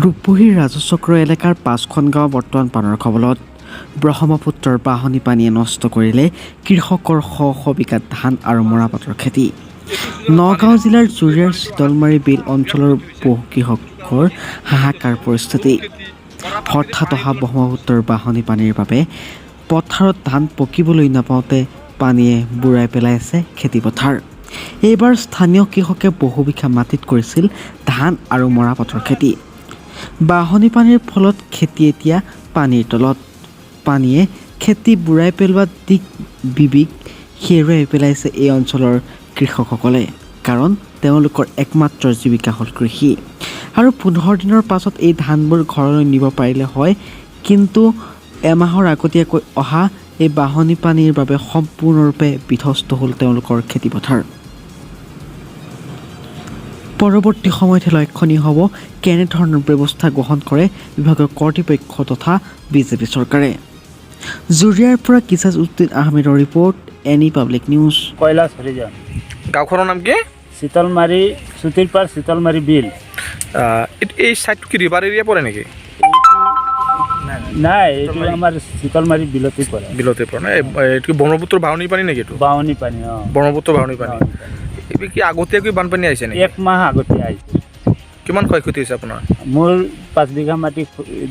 ৰূপহীৰ ৰাজচক্ৰ এলেকাৰ ৫খন গাঁও বৰ্তমান বানৰ কৱলত। ব্ৰহ্মপুত্ৰৰ বাঢ়নী পানীয়ে নষ্ট কৰিলে কৃষকৰ শ শ বিঘা ধান আৰু মৰাপাটৰ খেতি। নগাঁও জিলাৰ জুৰিয়াৰ চিতলমাৰী বিল অঞ্চলৰ বহু কৃষকৰ হাহাকাৰ পৰিস্থিতি। হঠাৎ অহা ব্ৰহ্মপুত্ৰৰ বাঢ়নী পানীৰ বাবে পথাৰত ধান পকিবলৈ নাপাওঁতে পানীয়ে বুৰাই পেলাইছে খেতিপথাৰ। এইবাৰ স্থানীয় কৃষকে বহু বিঘা মাটিত কৰিছিল ধান আৰু মৰাপাটৰ খেতি। বাঢ়নী পানীৰ ফলত খেতি এতিয়া পানীৰ তলত। পানীয়ে খেতি বুৰাই পেলোৱা দিক বিবিক হেৰুৱাই পেলাইছে এই অঞ্চলৰ কৃষকসকলে। কাৰণ তেওঁলোকৰ একমাত্ৰ জীৱিকা হ'ল কৃষি। আৰু ১৫ দিনৰ পাছত এই ধানবোৰ ঘৰলৈ নিব পাৰিলে হয়, কিন্তু এমাহৰ আগতীয়াকৈ অহা এই বাঢ়নী পানীৰ বাবে সম্পূৰ্ণৰূপে বিধ্বস্ত হ'ল তেওঁলোকৰ খেতিপথাৰ। পৰৱৰ্তী সময়ত লক্ষণীয় হ'ব কেনেধৰণৰ ব্যৱস্থা গ্ৰহণ কৰে বিভাগীয় কৰ্তৃপক্ষ তথা বিজেপি চৰকাৰে। জুৰিয়াৰ পৰা কিছাজ উদ্দিন আহমেদৰ report, any public news. Kailash Harijan. গাঁওখনৰ নাম কি? চিতলমাৰী, চুতিৰপাৰ চিতলমাৰী বিল। এই ছাইডটো কি ৰিভাৰ এৰিয়া পৰে নেকি? নাই, এইটো আমাৰ চিতলমাৰী বিলতে পৰে। বিলতে পৰে না? এইটো ব্ৰহ্মপুত্ৰৰ বাঢ়নী পানী নেকি? এইটো বাঢ়নী পানী। ব্ৰহ্মপুত্ৰৰ বাঢ়নী পানী। এইবোৰ কি আগতীয়াকৈ বানপানী আহিছে নেকি? 1 মাহ আগতে আহিছে। কিমান ক্ষয়ক্ষতি হৈছে আপোনাৰ? মোৰ 5 বিঘা মাটি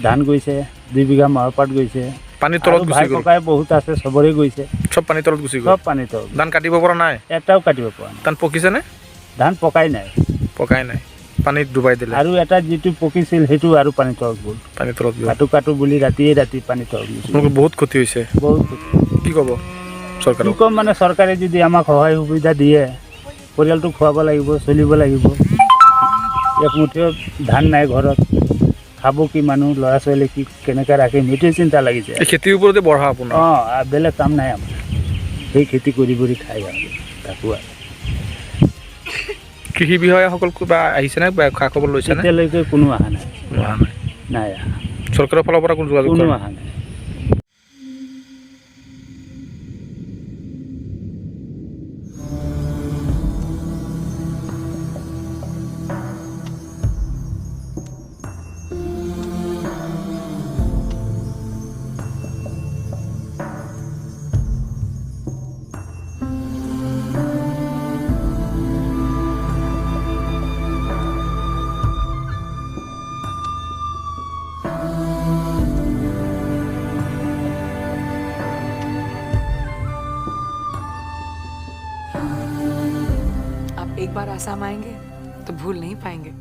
ধান গৈছে, 2 বিঘা মৰাপাট গৈছে। পানীৰ তলত গুচি গ'ল। ককাই বহুত আছে, চবৰে গৈছে। চব পানীৰ তলত গুচি গ'ল। চব পানীৰ তলত। ধান কাটিব পৰা নাই? এটাও কাটিব পৰা নাই। ধান পকিছেনে? ধান পকাই নাই। পকাই নাই, পানীত ডুবাই দিলে। আৰু এটা যিটো পকিছিল সেইটো আৰু পানীৰ তলত গ'ল। পানীৰ তলত গ'ল। কাটো বুলি ৰাতি পানীৰ তলত গৈছে। বহুত ক্ষতি হৈছে। বহুত ক্ষতি। কি ক'ব চৰকাৰক? কি ক'ম মানে, চৰকাৰে যদি আমাক সহায় সুবিধা দিয়ে, পৰিয়ালটো খুৱাব লাগিব, চলিব লাগিব। একমুঠিও ধান নাই ঘৰত, খাব কি মানুহ, ল'ৰা ছোৱালী কি কেনেকৈ ৰাখিম, সেইটোৱে চিন্তা লাগিছে। এই খেতিৰ ওপৰতে বঢ়া আপোনাৰ? বেলেগ কাম নাই আমাৰ, সেই খেতি কৰি খাই থাকোঁ আৰু। কৃষি বিষয়াসকল কিবা আহিছেনে, খা খবৰ লৈছেনে? এতিয়ালৈকে কোনো অহা নাই। নাই অহা। চৰকাৰৰ ফালৰ পৰা কোনো যোগাযোগ কোনো অহা নাই। आप एक बार आसाम आएंगे तो भूल नहीं पाएंगे।